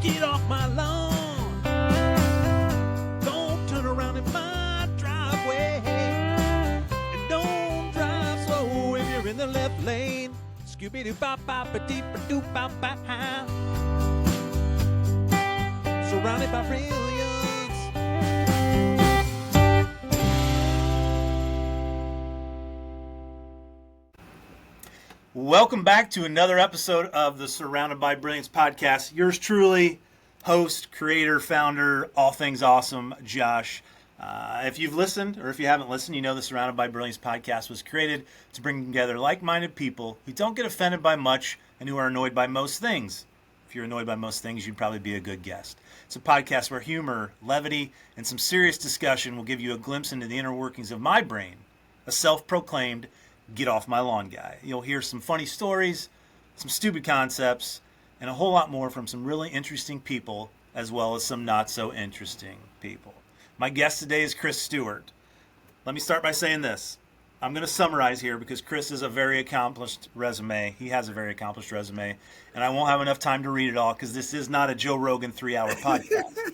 Get off my lawn. Don't turn around in my driveway. And don't drive slow if you're in the left lane. Scooby-Doo-bop-bop-a-deep-a-doop-bop-bop. Surrounded by brilliance. Welcome back to another episode of the Surrounded by Brilliance podcast. Yours truly, host, creator, founder, all things awesome, Josh. If you've listened or if you haven't listened, you know the Surrounded by Brilliance podcast was created to bring together like-minded people who don't get offended by much and who are annoyed by most things. If you're annoyed by most things, you'd probably be a good guest. It's a podcast where humor, levity, and some serious discussion will give you a glimpse into the inner workings of my brain, a self-proclaimed get off my lawn guy. You'll hear some funny stories, some stupid concepts, and a whole lot more from some really interesting people, as well as some not so interesting people. My guest today is Chris Stewart. Let me start by saying this. I'm going to summarize here because Chris is a very accomplished resume. He has a very accomplished resume, and I won't have enough time to read it all because this is not a Joe Rogan 3-hour podcast.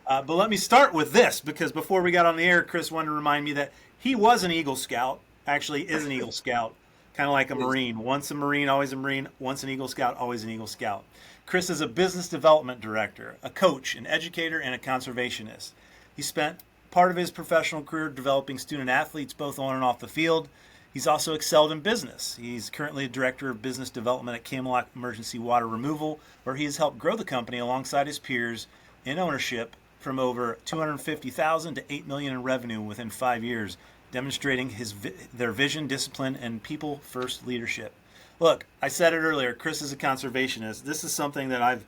But let me start with this, because before we got on the air, Chris wanted to remind me that he was an Eagle Scout. Actually is an Eagle Scout, kind of like a Marine. Once a Marine, always a Marine. Once an Eagle Scout, always an Eagle Scout. Chris is a business development director, a coach, an educator, and a conservationist. He spent part of his professional career developing student athletes both on and off the field. He's also excelled in business. He's currently a director of business development at Camelot Emergency Water Removal, where he has helped grow the company alongside his peers in ownership from over $250,000 to $8 million in revenue within 5 years, demonstrating their vision, discipline, and people-first leadership. Look, I said it earlier, Chris is a conservationist. This is something that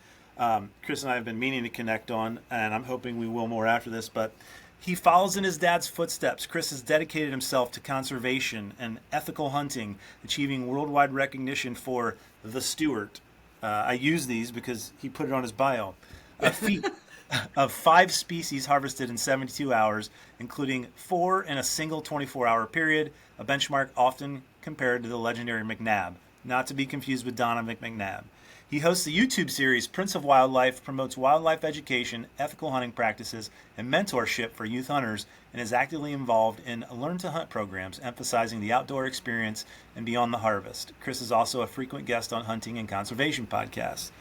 Chris and I have been meaning to connect on, and I'm hoping we will more after this, but he follows in his dad's footsteps. Chris has dedicated himself to conservation and ethical hunting, achieving worldwide recognition for the Stewart. I use these because he put it on his bio. A feat of 5 species harvested in 72 hours, including 4 in a single 24-hour period, a benchmark often compared to the legendary McNabb, not to be confused with Donovan McNabb. He hosts the YouTube series Prince of Wildlife, promotes wildlife education, ethical hunting practices, and mentorship for youth hunters, and is actively involved in Learn to Hunt programs, emphasizing the outdoor experience and beyond the harvest. Chris is also a frequent guest on hunting and conservation podcasts.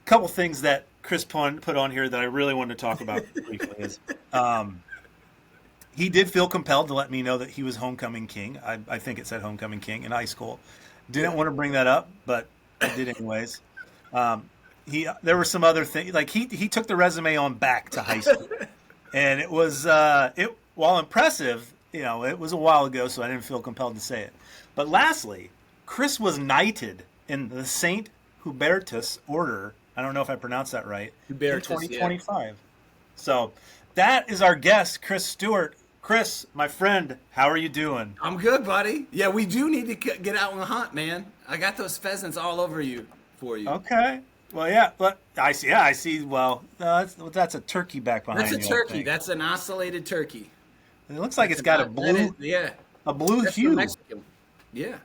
A couple things that Chris put on here that I really wanted to talk about briefly is he did feel compelled to let me know that he was homecoming king. I think it said homecoming king in high school. Didn't want to bring that up, but I did anyways. There were some other things, like he took the resume on back to high school, and it was while impressive, it was a while ago, so I didn't feel compelled to say it. But lastly, Chris was knighted in the Saint Hubertus Order. I don't know if I pronounced that right. Hubertus, in 2025. Yeah. So that is our guest, Chris Stewart. Chris, my friend, how are you doing? I'm good, buddy. Yeah, we do need to get out and hunt, man. I got those pheasants all over for you. Okay. Well, yeah, but I see. Yeah, I see. Well, that's a turkey back behind you. That's a turkey. That's an ocellated turkey. It looks like it's got a blue. A blue that's hue. Yeah.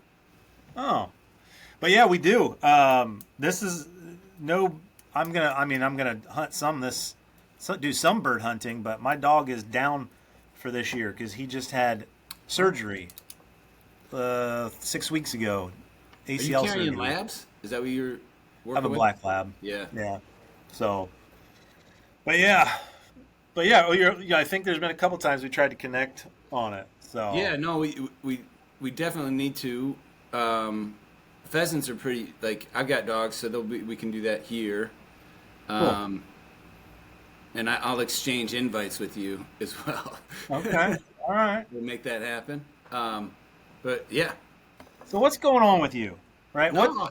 Oh, but yeah, we do. This is no. I'm gonna hunt do some bird hunting, but my dog is down for this year because he just had surgery 6 weeks ago. ACL Are you carrying surgery. labs? Is that what you're working with? I have a black lab. Yeah. Yeah. So, but yeah. I think there's been a couple times we tried to connect on it. So yeah, no, we definitely need to. Pheasants are pretty. Like, I've got dogs, so we can do that here. Cool. And I'll exchange invites with you as well. Okay. All right. We'll make that happen. But yeah. So what's going on with you, right? No.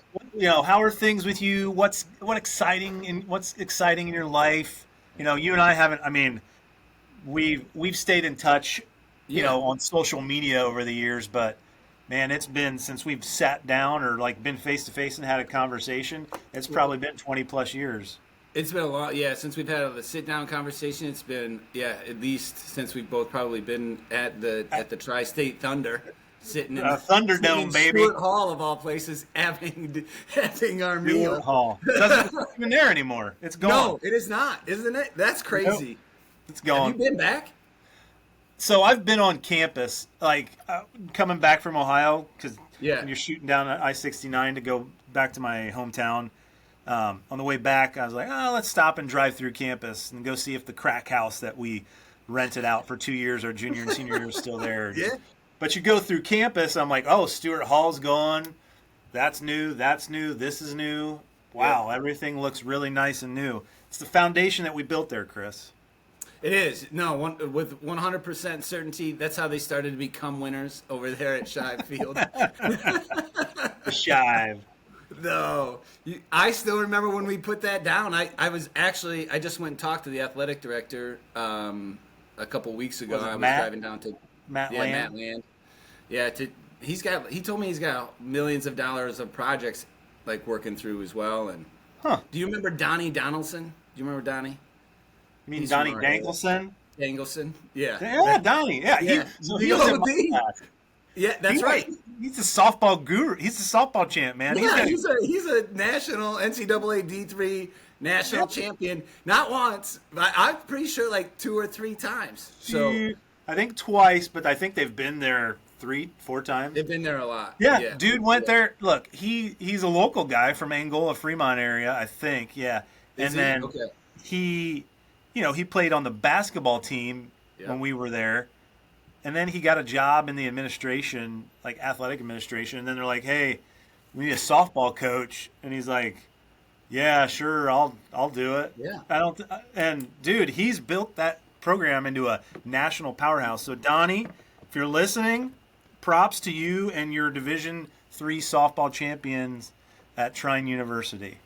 How are things with you? What's exciting in your life? You and I haven't. I mean, we've stayed in touch, on social media over the years, but man, it's been since we've sat down or like been face to face and had a conversation. It's probably been 20 plus years. It's been a lot, yeah. Since we've had a sit-down conversation, it's been, at least since we've both probably been at the Tri-State Thunder. sitting in Thunderdome, in baby. Stewart Hall of all places, having our meal. Stewart Hall doesn't even there anymore. It's gone. No, it is not, isn't it? That's crazy. Nope. It's gone. Have you been back? So I've been on campus, like coming back from Ohio, because Yeah. when you're shooting down I-69 to go back to my hometown. On the way back, I was like, oh, let's stop and drive through campus and go see if the crack house that we rented out for 2 years, our junior and senior year, is still there. Yeah. But you go through campus, I'm like, oh, Stewart Hall's gone. That's new. This is new. Wow, everything looks really nice and new. It's the foundation that we built there, Chris. It is. No, with 100% certainty, that's how they started to become winners over there at Shive Field. The Shive. No. I still remember when we put that down. I just went and talked to the athletic director a couple weeks ago. I was driving down to Matt Land. Yeah, he told me he's got millions of dollars of projects like working through as well. And do you remember Donnie Donaldson? Do you remember Donnie? You mean Donnie Dangleson? Dangleson, yeah. Yeah, Donnie. Yeah, yeah. He was in my class. Yeah, that's right. He's a softball guru. He's a softball champ, man. Yeah, he's a national NCAA D3 national champion. Not once, but I'm pretty sure like 2 or 3 times. So I think twice, but I think they've been there 3-4 times. They've been there a lot. Yeah. Dude went there. Look, he's a local guy from Angola, Fremont area, I think. Yeah, then he played on the basketball team when we were there. And then he got a job in the administration, like athletic administration. And then they're like, "Hey, we need a softball coach." And he's like, "Yeah, sure, I'll do it." Yeah. And dude, he's built that program into a national powerhouse. So Donnie, if you're listening, props to you and your Division III softball champions at Trine University.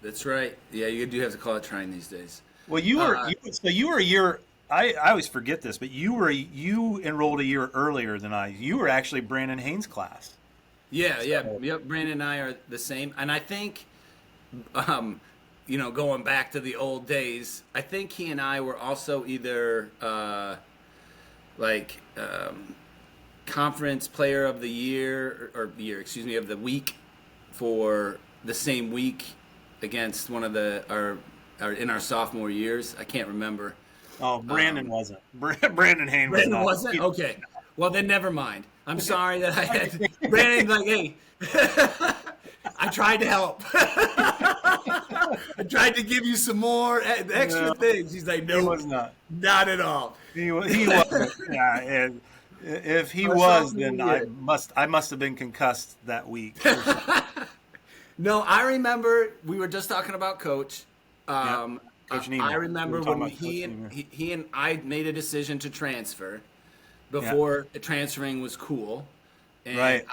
That's right. Yeah, you do have to call it Trine these days. Well, you were a year. I always forget this, but you enrolled a year earlier than I. You were actually Brandon Haynes' class. Yeah. Yep. Brandon and I are the same, and I think, going back to the old days, I think he and I were also either conference player of the year of the week for the same week against one of in our sophomore years. I can't remember. Oh, Brandon wasn't. Brandon Haynes was not. Wasn't? Okay. Well, then never mind. I'm sorry that I had Brandon like, hey, I tried to help. I tried to give you some more extra things. He's like, no, he was not. Not at all. He wasn't. Yeah, if he was, then I must have been concussed that week. No, I remember we were just talking about Coach. I remember when he and I made a decision to transfer before transferring was cool, and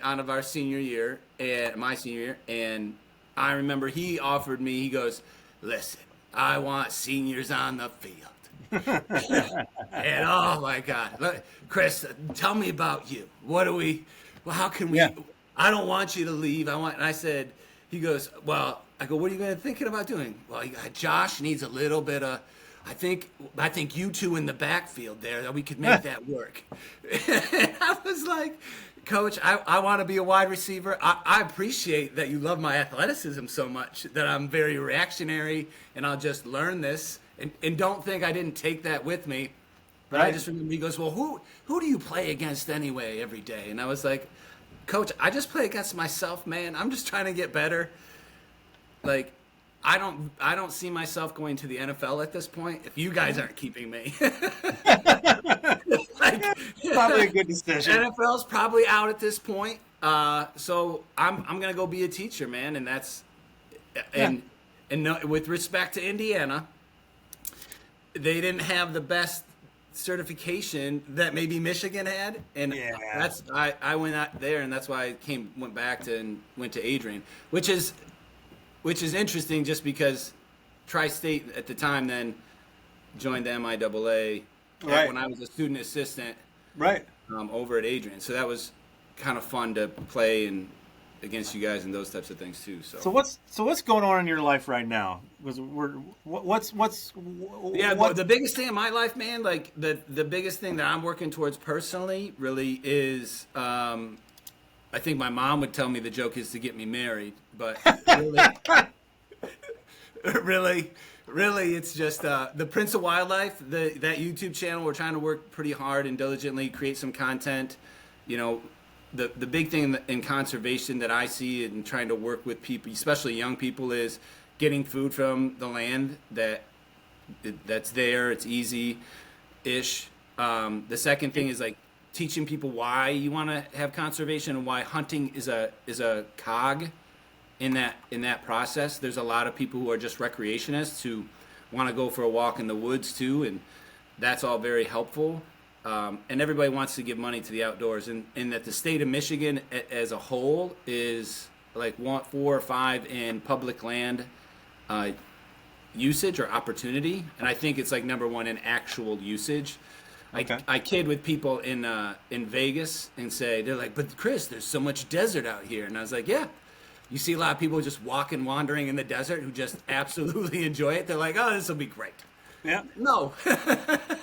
out of our senior year and my senior year, and I remember he offered me. He goes, "Listen, I want seniors on the field," and oh my God, Chris, tell me about you. How can we? I don't want you to leave. And I said, he goes, well. I go, what are you thinking about doing? Well, Josh needs a little bit of, I think you two in the backfield there, that we could make that work. And I was like, Coach, I want to be a wide receiver. I appreciate that you love my athleticism so much that I'm very reactionary and I'll just learn this. And don't think I didn't take that with me. But I just remember he goes, well, who do you play against anyway every day? And I was like, Coach, I just play against myself, man. I'm just trying to get better. Like, I don't see myself going to the NFL at this point if you guys aren't keeping me. Probably a good decision. NFL's probably out at this point. So I'm gonna go be a teacher, man, and that's and no, with respect to Indiana, they didn't have the best certification that maybe Michigan had, and that's I went out there, and that's why I went back and went to Adrian, which is interesting, just because Tri-State at the time then joined the MIAA when I was a student assistant over at Adrian. So that was kind of fun to play and against you guys and those types of things too. So what's going on in your life right now? The biggest thing in my life, man, like the biggest thing that I'm working towards personally really is I think my mom would tell me the joke is to get me married, but really it's just the Prince of Wildlife, that YouTube channel. We're trying to work pretty hard and diligently create some content. You know, the big thing in conservation that I see and trying to work with people, especially young people, is getting food from the land that's there. It's easy-ish. The second thing is like teaching people why you want to have conservation and why hunting is a cog in that process. There's a lot of people who are just recreationists who want to go for a walk in the woods too, and that's all very helpful. And everybody wants to give money to the outdoors, and that the state of Michigan as a whole is like 4 or 5 in public land usage or opportunity, and I think it's like number 1 in actual usage. Okay. I kid with people in Vegas and say, they're like, but Chris, there's so much desert out here, and I was like, yeah. You see a lot of people just wandering in the desert who just absolutely enjoy it. They're like, oh, this will be great. Yeah. No,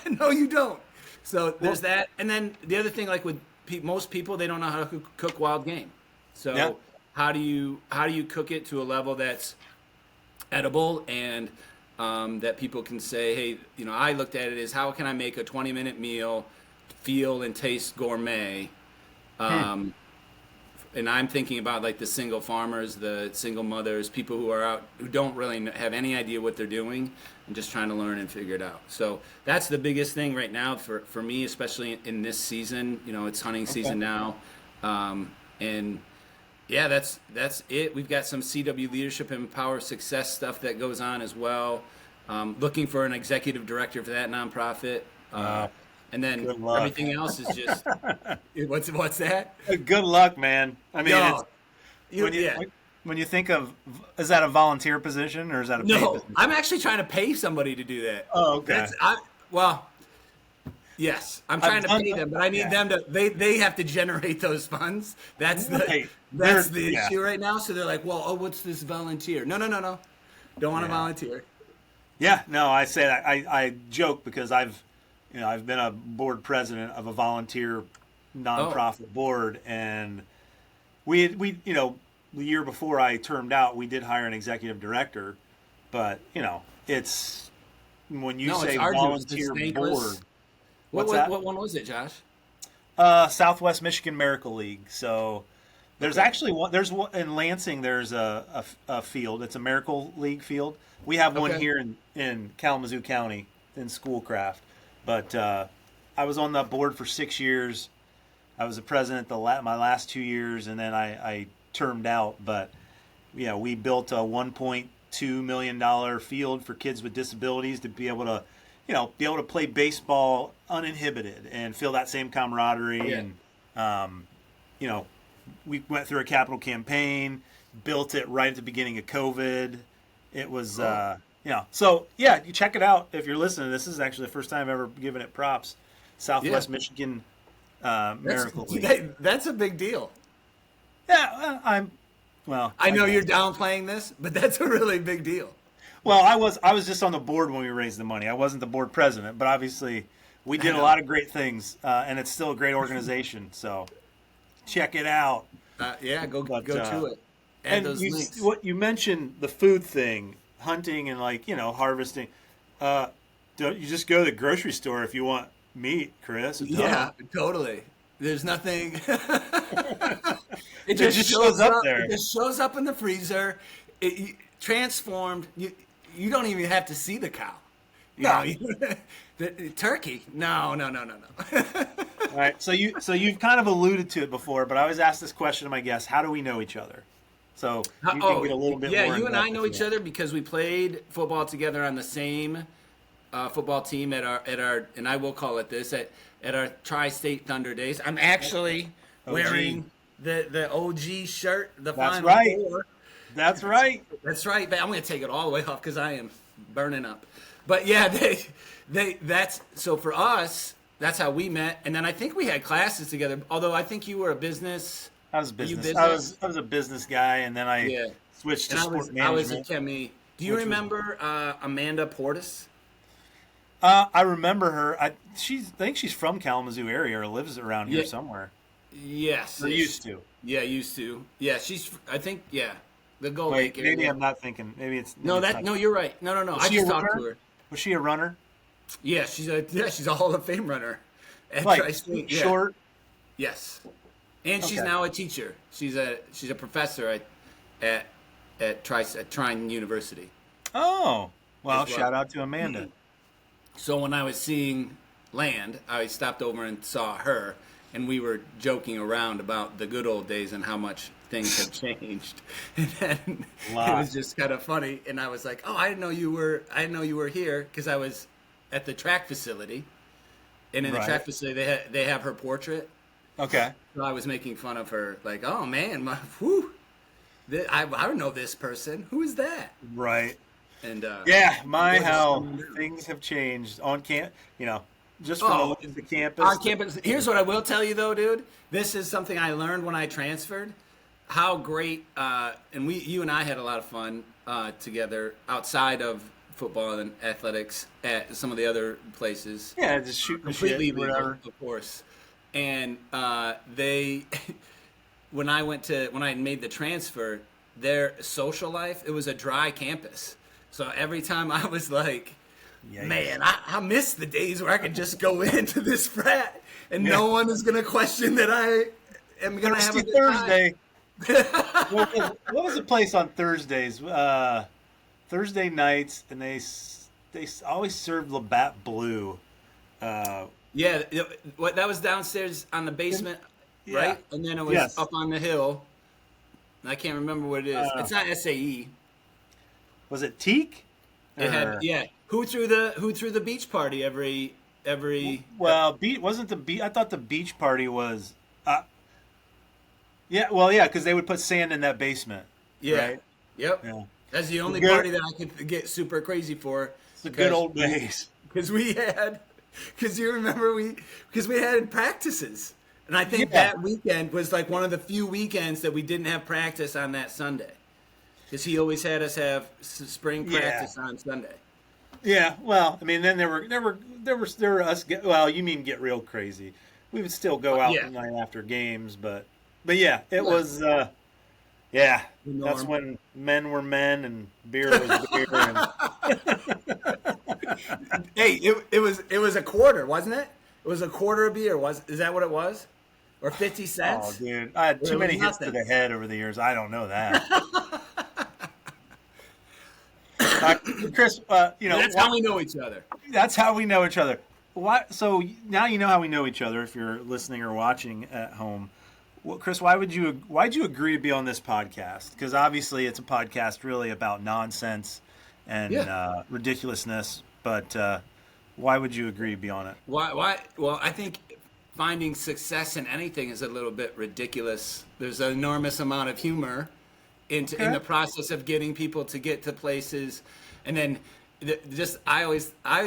no, you don't. So there's that. And then the other thing, like with most people, they don't know how to cook wild game. So how do you cook it to a level that's edible and that people can say, hey, you know, I looked at it as how can I make a 20-minute meal feel and taste gourmet? And I'm thinking about like the single farmers, the single mothers, people who are out who don't really have any idea what they're doing and just trying to learn and figure it out. So that's the biggest thing right now for me, especially in this season. You know, it's hunting season now, and yeah, that's it. We've got some CW leadership and power success stuff that goes on as well. Looking for an executive director for that nonprofit. And then everything else is just what's that? Good luck, man. I mean, when you think of, is that a volunteer position or is that a paid position? I'm actually trying to pay somebody to do that. Oh, okay. Yes, I'm trying to pay them, but I need them to. They have to generate those funds. That's the issue right now. So they're like, well, what's this volunteer? No. Don't want to volunteer. Yeah, no, I say that. I joke because I've been a board president of a volunteer nonprofit board, and we the year before I termed out, we did hire an executive director, but it's when you say volunteer board. What one was it, Josh? Southwest Michigan Miracle League. So there's actually one. There's one in Lansing. There's a field. It's a Miracle League field. We have one here in Kalamazoo County in Schoolcraft. But I was on the board for 6 years. I was the president my last 2 years, and then I termed out. But yeah, we built a $1.2 million field for kids with disabilities to be able to play baseball uninhibited and feel that same camaraderie. Yeah. And we went through a capital campaign, built it right at the beginning of COVID. It was. So yeah, you check it out if you're listening. This is actually the first time I've ever given it props. Southwest Michigan Miracle League. That's a big deal. Yeah, I know you're downplaying this, but that's a really big deal. Well, I was just on the board when we raised the money. I wasn't the board president, but obviously we did a lot of great things, and it's still a great organization. So check it out. Go to it. And what you mentioned, the food thing. Hunting and harvesting. Don't you just go to the grocery store if you want meat, Chris? Yeah, totally. There's nothing. It just shows up there. It just shows up in the freezer. Transformed. You don't even have to see the cow. The turkey. No. All right. So you've kind of alluded to it before, but I always ask this question to my guests: how do we know each other? So you can get a little bit more. Yeah, you and I know each other because we played football together on the same football team at our and I will call it this at our Tri-State Thunder days. I'm actually wearing the OG shirt. That's right. That's right. That's right. But I'm going to take it all the way off because I am burning up. But yeah, that's so for us. That's how we met, and then I think we had classes together. Although I think you were a business. I was business. I was a business guy, and then I switched to sport management. I was a chemie. Do you remember Amanda Portis? I remember her. I think she's from Kalamazoo area or lives around here somewhere. Yes. Or used to. Yeah, used to. Yeah, I think, the Gold Lake area. Maybe I'm not thinking. Maybe it's. No, you're right. No. I just talked to her. Was she a runner? Yeah, she's a Hall of Fame runner. Short. Yes. And she's now a teacher. She's a professor at Trine University. Oh, well, shout out to Amanda. So when I was seeing Land, I stopped over and saw her, and we were joking around about the good old days and how much things have changed. And then it was just kind of funny, and I was like, "Oh, I didn't know you were here," because I was at the track facility, and in the track facility they have her portrait. Okay. So I was making fun of her, like, "Oh man, I know this person. Who is that?" Right. And how things have changed on just from the campus. On campus. Here's what I will tell you though, dude. This is something I learned when I transferred. How great, and you and I had a lot of fun together outside of football and athletics at some of the other places. Yeah, just shooting completely shit, legal, of course. And when I made the transfer, their social life, it was a dry campus. So every time I was like, man, I miss the days where I could just go into this frat and no one is going to question that I am going to have a good Thursday. What was the place on Thursdays? Thursday nights, and they always served Labatt Blue. That was downstairs on the basement, right? And then it was up on the hill. I can't remember what it is. It's not SAE. Was it Teak? It had Who threw the beach party every? Well, wasn't the beach? I thought the beach party was. Because they would put sand in that basement. Yeah. Right? Yep. Yeah. That's the only party that I could get super crazy for. It's the good old days. Because you remember we had practices. And I think that weekend was like one of the few weekends that we didn't have practice on that Sunday. Because he always had us have spring practice on Sunday. Yeah, well, I mean, then there were us. You mean get real crazy? We would still go out the night after games, but yeah, it was. That's when men were men and beer was beer. Hey, it was a quarter, wasn't it? It was a quarter of beer. Is that what it was? Or 50 cents? Oh, dude, I had too many hits to the head over the years. I don't know that. Chris, that's how we know each other. That's how we know each other. So now you know how we know each other. If you're listening or watching at home, well, Chris, why'd you agree to be on this podcast? Because obviously it's a podcast really about nonsense and ridiculousness. But why would you agree to be on it? Why? Well, I think finding success in anything is a little bit ridiculous. There's an enormous amount of humor in the process of getting people to get to places, and then I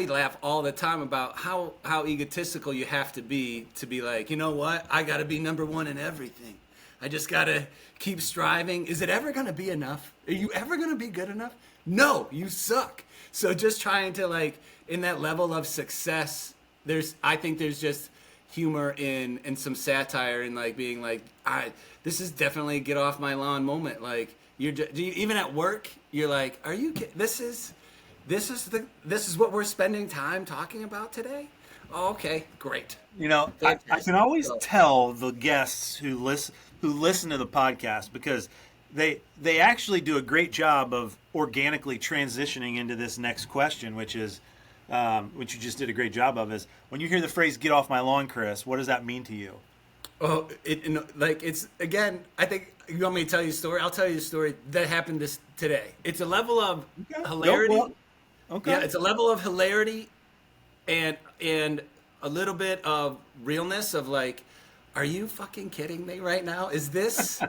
laugh all the time about how egotistical you have to be like, you know what, I got to be number one in everything. I just got to keep striving. Is it ever going to be enough? Are you ever going to be good enough? No, you suck. So just trying to, like, in that level of success, I think there's just humor and some satire in, like, being like, this is definitely a get off my lawn moment. Like, even at work, you're like, are you kidding? This is what we're spending time talking about today? Oh, okay, great. I can always tell the guests who listen to the podcast, because they actually do a great job of organically transitioning into this next question, which is which you just did a great job of, is when you hear the phrase "get off my lawn," Chris, what does that mean to you? Oh, it's again, I think you want me to tell you a story? I'll tell you a story that happened today. It's a level of hilarity. Okay. Yeah, it's a level of hilarity and a little bit of realness of, like, are you fucking kidding me right now? Is this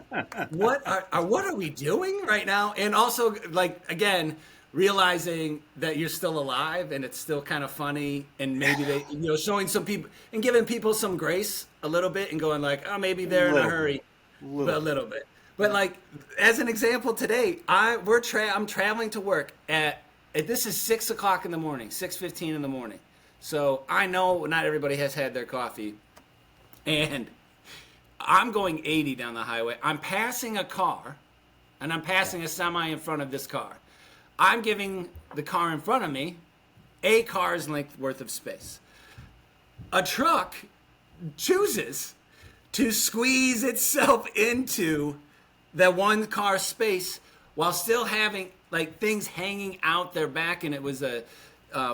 what are we doing right now? And also, like, again, realizing that you're still alive and it's still kind of funny, and maybe they, showing some people and giving people some grace a little bit and going like, oh, maybe they're in a hurry. A little bit. But like, as an example, today I'm traveling to work at this is 6 o'clock in the morning, 6:15 in the morning. So I know not everybody has had their coffee, and I'm going 80 down the highway. I'm passing a car, and I'm passing a semi in front of this car. I'm giving the car in front of me a car's length worth of space. A truck chooses to squeeze itself into that one car space while still having like things hanging out their back, and it was a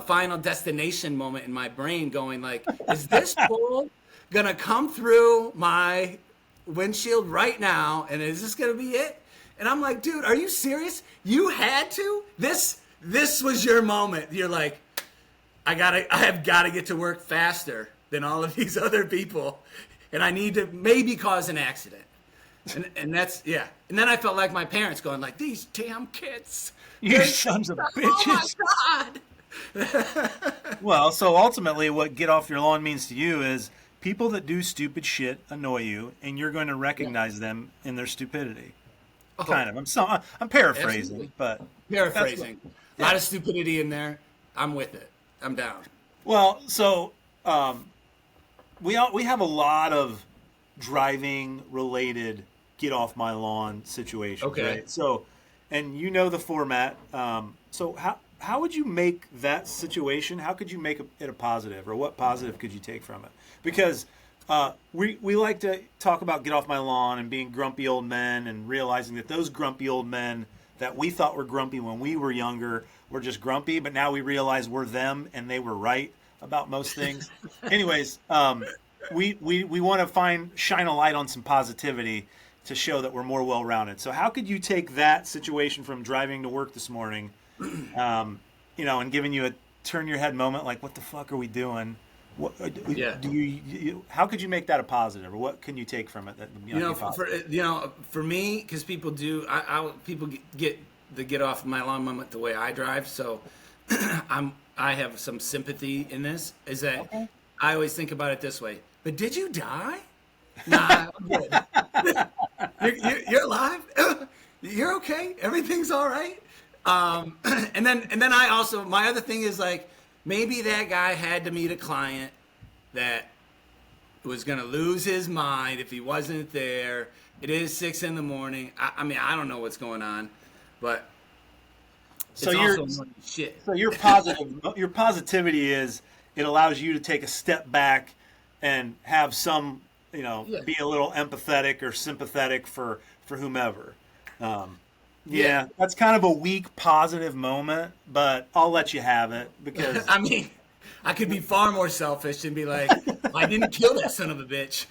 Final Destination moment in my brain going like, is this pole gonna come through my windshield right now, and is this gonna be it? And I'm like, dude, are you serious? You had to? This was your moment. You're like, I have gotta get to work faster than all of these other people, and I need to maybe cause an accident. And that's, yeah. And then I felt like my parents going like, these damn kids. You sons of bitches. Oh my God. Well, so ultimately what get off your lawn means to you is people that do stupid shit annoy you, and you're going to recognize them in their stupidity. Kind of. I'm paraphrasing, Absolutely. But paraphrasing. A lot of stupidity in there. I'm with it. I'm down. Well, so we have a lot of driving related get off my lawn situations. Okay. Right? So, and you know the format. So how would you make that situation? How could you make it a positive, or what positive could you take from it? Because we like to talk about get off my lawn and being grumpy old men, and realizing that those grumpy old men that we thought were grumpy when we were younger were just grumpy, but now we realize we're them and they were right about most things. Anyways, we want to shine a light on some positivity to show that we're more well-rounded. So how could you take that situation from driving to work this morning, and giving you a turn your head moment, like, what the fuck are we doing? What do you how could you make that a positive, or what can you take from it that for me, because people do, people get the get off my lawn moment the way I drive, so I have some sympathy in this. Is that okay. I always think about it this way. But did you die? Nah, I'm good. You're alive. You're okay. Everything's all right. And then I also, my other thing is like, maybe that guy had to meet a client that was going to lose his mind if he wasn't there. It is 6 a.m. I mean, I don't know what's going on, but so your positivity is it allows you to take a step back and have some, be a little empathetic or sympathetic for whomever. That's kind of a weak positive moment, but I'll let you have it because I mean, I could be far more selfish and be like, I didn't kill that son of a bitch.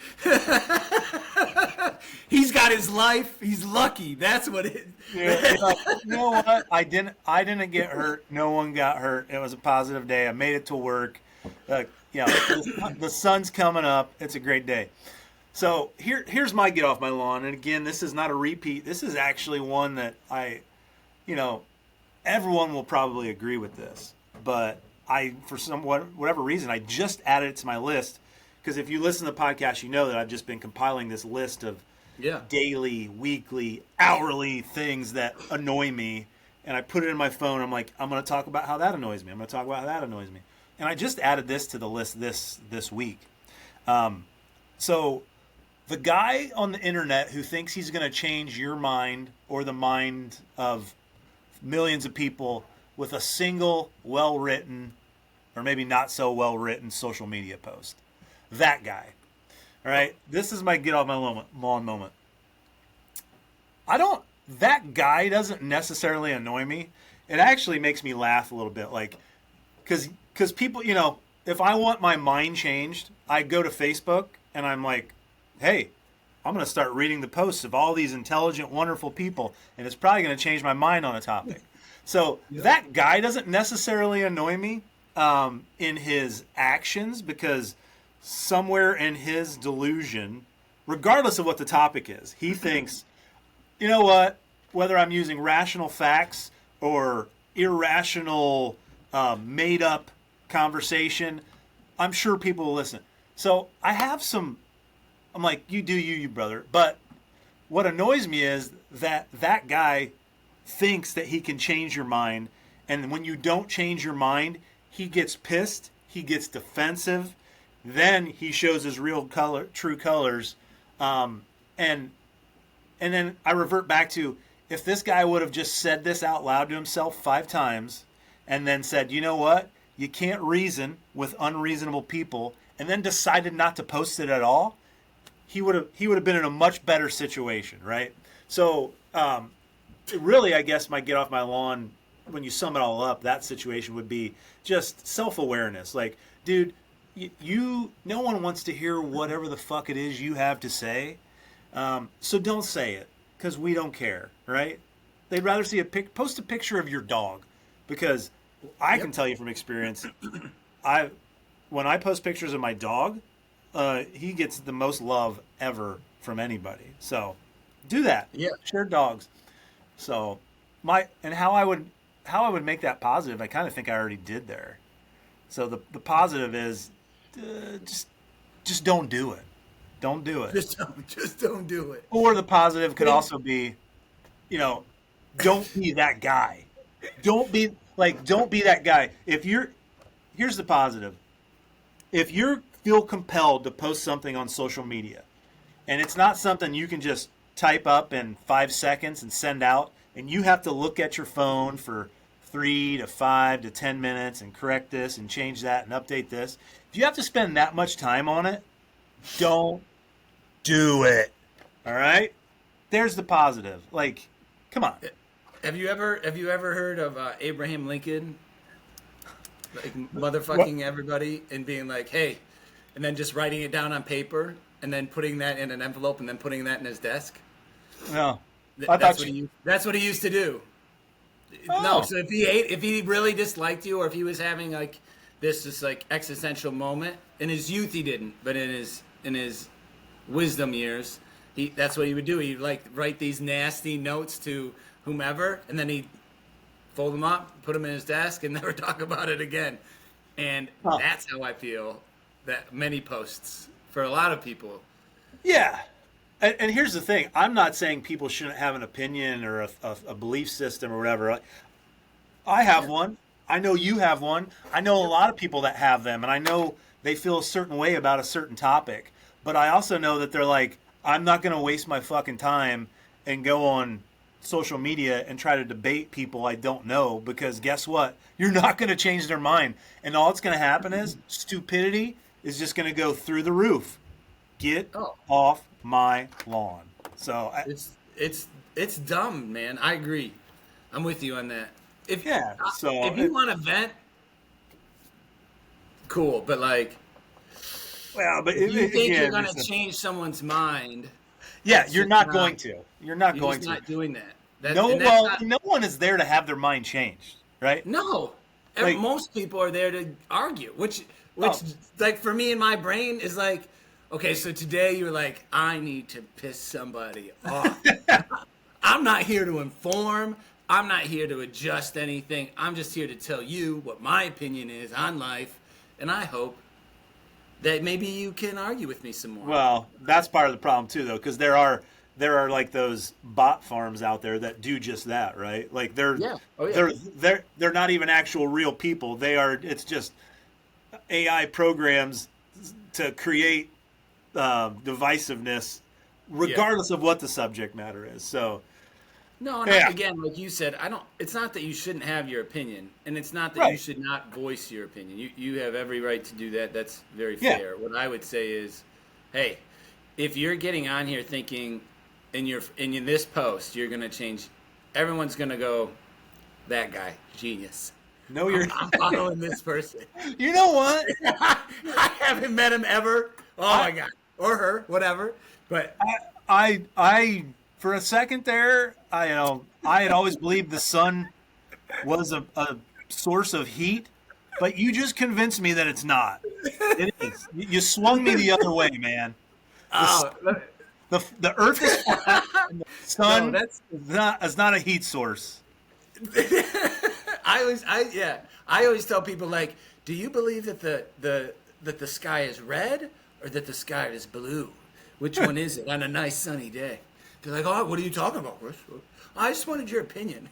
He's got his life. He's lucky. That's what it. You know what? I didn't get hurt. No one got hurt. It was a positive day. I made it to work. The sun's coming up. It's a great day. So here's my get off my lawn. And again, this is not a repeat. This is actually one that everyone will probably agree with this. But for whatever reason, I just added it to my list. Because if you listen to the podcast, you know that I've just been compiling this list of daily, weekly, hourly things that annoy me. And I put it in my phone. I'm like, I'm going to talk about how that annoys me. I'm going to talk about how that annoys me. And I just added this to the list this week. So the guy on the internet who thinks he's going to change your mind or the mind of millions of people with a single well-written or maybe not so well-written social media post. That guy. All right? This is my get off my lawn moment. That guy doesn't necessarily annoy me. It actually makes me laugh a little bit. Like, because people, if I want my mind changed, I go to Facebook and I'm like, hey, I'm going to start reading the posts of all these intelligent, wonderful people, and it's probably going to change my mind on a topic. So that guy doesn't necessarily annoy me in his actions, because somewhere in his delusion, regardless of what the topic is, he thinks, you know what, whether I'm using rational facts or irrational, made-up conversation, I'm sure people will listen. So I have I'm like, you do you brother. But what annoys me is that guy thinks that he can change your mind, and when you don't change your mind, he gets pissed, he gets defensive, then he shows his true colors, and then I revert back to, if this guy would have just said this out loud to himself 5 times, and then said, you know what, you can't reason with unreasonable people, and then decided not to post it at all, he would have been in a much better situation, right? So really, I guess my get off my lawn, when you sum it all up, that situation would be just self-awareness. Like, dude, no one wants to hear whatever the fuck it is you have to say, so don't say it, because we don't care, right? They'd rather see post a picture of your dog, because I can tell you from experience, when I post pictures of my dog, he gets the most love ever from anybody. So do that. Yeah. Share dogs. So how I would make that positive, I kind of think I already did there. So the positive is just don't do it. Don't do it. Just don't do it. Or the positive could also be, don't be that guy. Don't be that guy. Here's the positive. If you feel compelled to post something on social media, and it's not something you can just type up in 5 seconds and send out, and you have to look at your phone for 3 to 5 to 10 minutes and correct this and change that and update this, if you have to spend that much time on it, don't do it. All right? There's the positive. Like, come on. Have you ever heard of Abraham Lincoln, like motherfucking everybody and being like, hey, and then just writing it down on paper and then putting that in an envelope and then putting that in his desk? No. That's what he used to do. Oh. No, so if he really disliked you, or if he was having like this like existential moment, in his youth he didn't, but in his wisdom years, that's what he would do. He'd like write these nasty notes to whomever, and then he'd fold them up, put them in his desk, and never talk about it again. And that's how I feel that many posts for a lot of people. Yeah. And here's the thing. I'm not saying people shouldn't have an opinion or a belief system or whatever. I have one. I know you have one. I know a lot of people that have them, and I know they feel a certain way about a certain topic. But I also know that they're like, I'm not going to waste my fucking time and go on social media and try to debate people I don't know, because guess what? You're not going to change their mind. And all that's going to happen is stupidity is just going to go through the roof. Get off my lawn. So it's dumb, man. I agree. I'm with you on that. If you want to vent, cool. But like, if you think you're going to change someone's mind, you're not going to. You're not going to. Not doing that. No one is there to have their mind changed, right? No. Most people are there to argue, which like for me in my brain is like, okay, so today you're like, I need to piss somebody off. I'm not here to inform. I'm not here to adjust anything. I'm just here to tell you what my opinion is on life, and I hope that maybe you can argue with me some more. Well, that's part of the problem too, though, because there are like those bot farms out there that do just that, right? Like they're not even actual real people. It's just AI programs to create divisiveness, regardless of what the subject matter is. So, again, like you said, it's not that you shouldn't have your opinion, and it's not that you should not voice your opinion. You have every right to do that. That's very fair. What I would say is, hey, if you're getting on here thinking in this post you're gonna change, everyone's gonna go, that guy, genius. No, I'm following this person. You know what? I haven't met him ever. Oh my God. Or her, whatever. But I for a second there, I had always believed the sun was a source of heat, but you just convinced me that it's not. It is. You swung me the other way, man. The Earth is flat, and the sun is not a heat source. I always tell people, like, do you believe that the sky is red or that the sky is blue? Which one is it on a nice sunny day? They're like, oh, what are you talking about, Chris? I just wanted your opinion.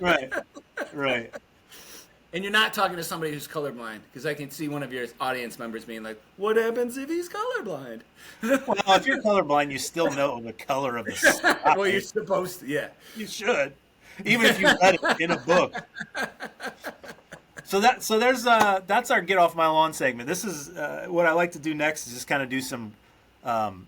Right. Right. And you're not talking to somebody who's colorblind, because I can see one of your audience members being like, what happens if he's colorblind? Well, if you're colorblind, you still know the color of the sign. Well, you're supposed to, yeah. You should, even if you read it in a book. So that's our get off my lawn segment. This is what I like to do next is just kind of do some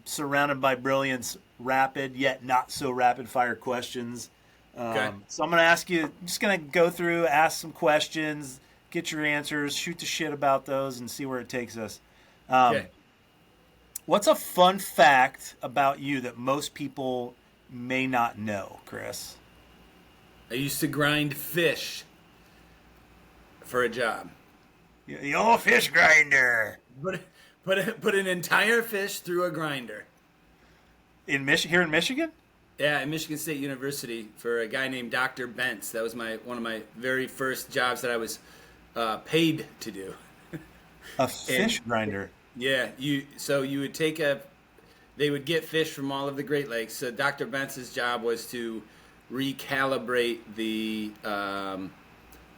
surrounded by brilliance, rapid yet not so rapid fire questions. Okay. So I'm going to ask you, I'm just going to go through, ask some questions, get your answers, shoot the shit about those, and see where it takes us. Okay. What's a fun fact about you that most people may not know, Chris? I used to grind fish for a job. The old fish grinder. Put an entire fish through a grinder. Here in Michigan? Yeah, at Michigan State University for a guy named Dr. Bentz. That was one of my very first jobs that I was paid to do. A fish grinder. Yeah, you would they would get fish from all of the Great Lakes. So Dr. Bentz's job was to recalibrate the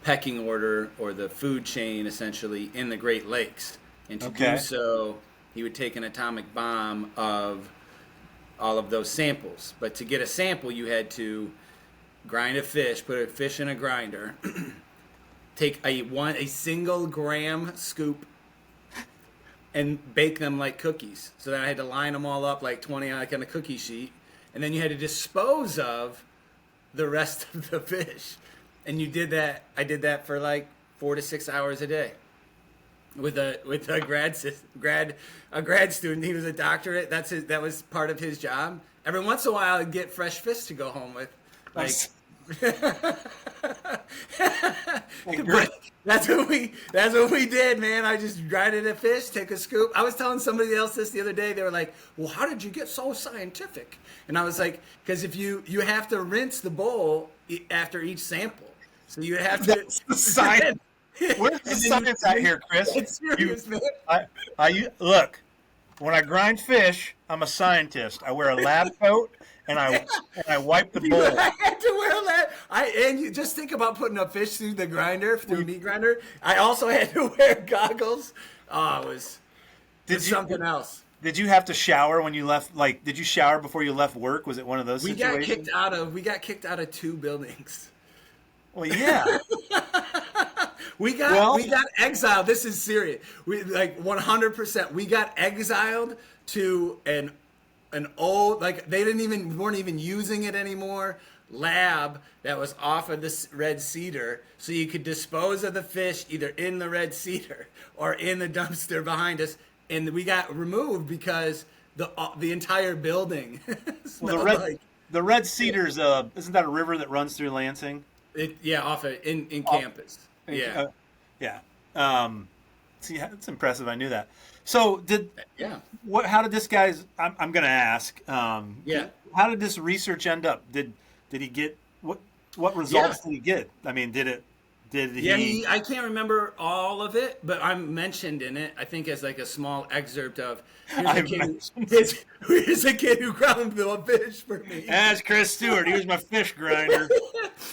pecking order or the food chain essentially in the Great Lakes. And to do so, he would take an atomic bomb of all of those samples. But to get a sample, you had to grind a fish, put a fish in a grinder, take a single gram scoop, and bake them like cookies. So then I had to line them all up like 20 on a cookie sheet, and then you had to dispose of the rest of the fish. And you did that. I did that for like 4 to 6 hours a day. With a grad student. He was a doctorate. That was part of his job. Every once in a while, I'd get fresh fish to go home with. Like, but that's what we did, man. I just grinded a fish, take a scoop. I was telling somebody else this the other day. They were like, "Well, how did you get so scientific?" And I was like, "Because if you have to rinse the bowl after each sample, so you have to." That's the science. Where's the science out here, Chris? It's serious, man. Look, when I grind fish, I'm a scientist. I wear a lab coat and I wipe the bowl. I had to wear a lab. And you just think about putting a fish through the grinder, through a meat grinder. I also had to wear goggles. Oh, it was something else. Did you have to shower when you left? Like, did you shower before you left work? Was it one of those situations? We got kicked out of 2 buildings. Well, yeah. We got exiled. This is serious. We 100%. We got exiled to an old, like, they weren't even using it anymore, lab that was off of this red cedar, so you could dispose of the fish either in the red cedar or in the dumpster behind us. And we got removed because the entire building smelled like. The red cedar's isn't that a river that runs through Lansing? Off of in campus. Yeah. Yeah. See, it's impressive. I knew that. So how did this guy's? I'm going to ask. How did this research end up? Did he get what results did he get? I mean, did he? I can't remember all of it, but I'm mentioned in it. I think as like a small excerpt of here's a kid who ground the fish for me. That's Chris Stewart. He was my fish grinder.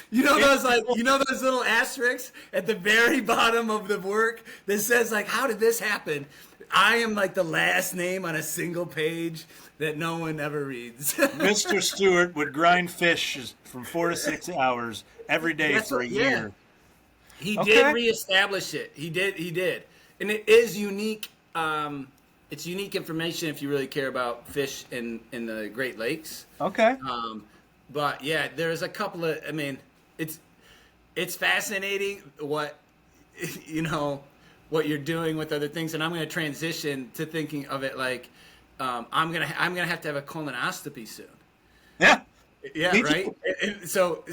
You know those little asterisks at the very bottom of the work that says like, how did this happen? I am like the last name on a single page that no one ever reads. Mr. Stewart would grind fish from 4 to 6 hours every day for a year. He did reestablish it. He did. And it is unique. It's unique information if you really care about fish in the Great Lakes. Okay. But yeah, there's a couple of. I mean, it's fascinating what you're doing with other things, and I'm going to transition to thinking of it like I'm gonna have to have a colonoscopy soon. Yeah. Yeah. Right. And so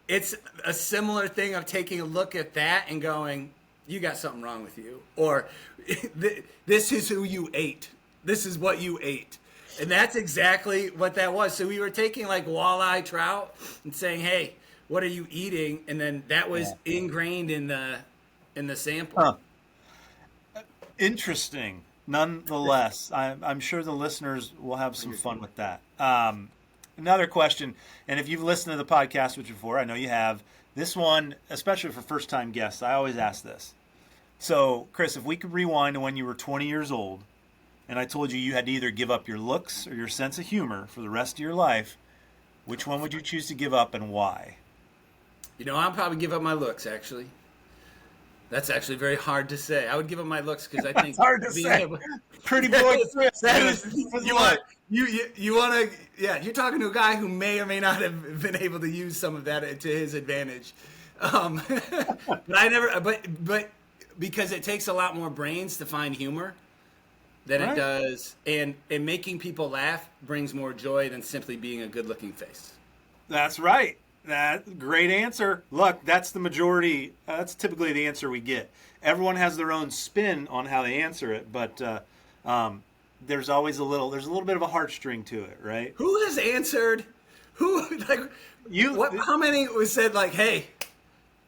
it's a similar thing of taking a look at that and going, you got something wrong with you, or this is who you ate. This is what you ate. And that's exactly what that was. So we were taking like walleye trout and saying, hey, what are you eating? And then that was ingrained in the sample. Huh. Interesting. Nonetheless, I'm sure the listeners will have some fun with that. another question, and if you've listened to the podcast before, I know you have. This one, especially for first-time guests, I always ask this. So, Chris, if we could rewind to when you were 20 years old, and I told you you had to either give up your looks or your sense of humor for the rest of your life, which one would you choose to give up and why? I'll probably give up my looks, actually. That's actually very hard to say. I would give up my looks because I think it's hard to say. Pretty boy Chris. You want to, you're talking to a guy who may or may not have been able to use some of that to his advantage. But because it takes a lot more brains to find humor than it does, and making people laugh brings more joy than simply being a good-looking face. That's right. Great answer. Look, that's the majority. That's typically the answer we get. Everyone has their own spin on how they answer it, but there's always a little bit of a heartstring to it, right? Who has answered? How many was said like, "Hey,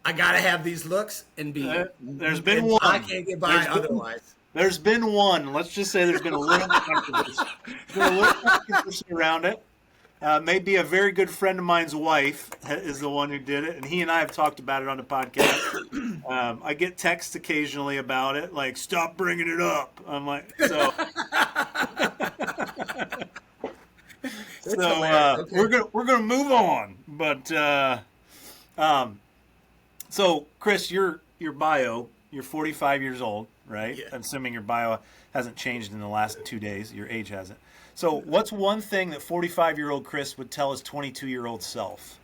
I gotta have these looks and be"? There's been one. I can't get by otherwise. There's been one. Let's just say there's been a little controversy around it. Maybe a very good friend of mine's wife is the one who did it, and he and I have talked about it on the podcast. I get texts occasionally about it, like, stop bringing it up. I'm like, so. Okay. we're gonna move on, but so Chris, your bio, you're 45 years old, right? Yeah. I'm assuming your bio hasn't changed in the last 2 days. Your age hasn't. So what's one thing that 45-year-old Chris would tell his 22-year-old self?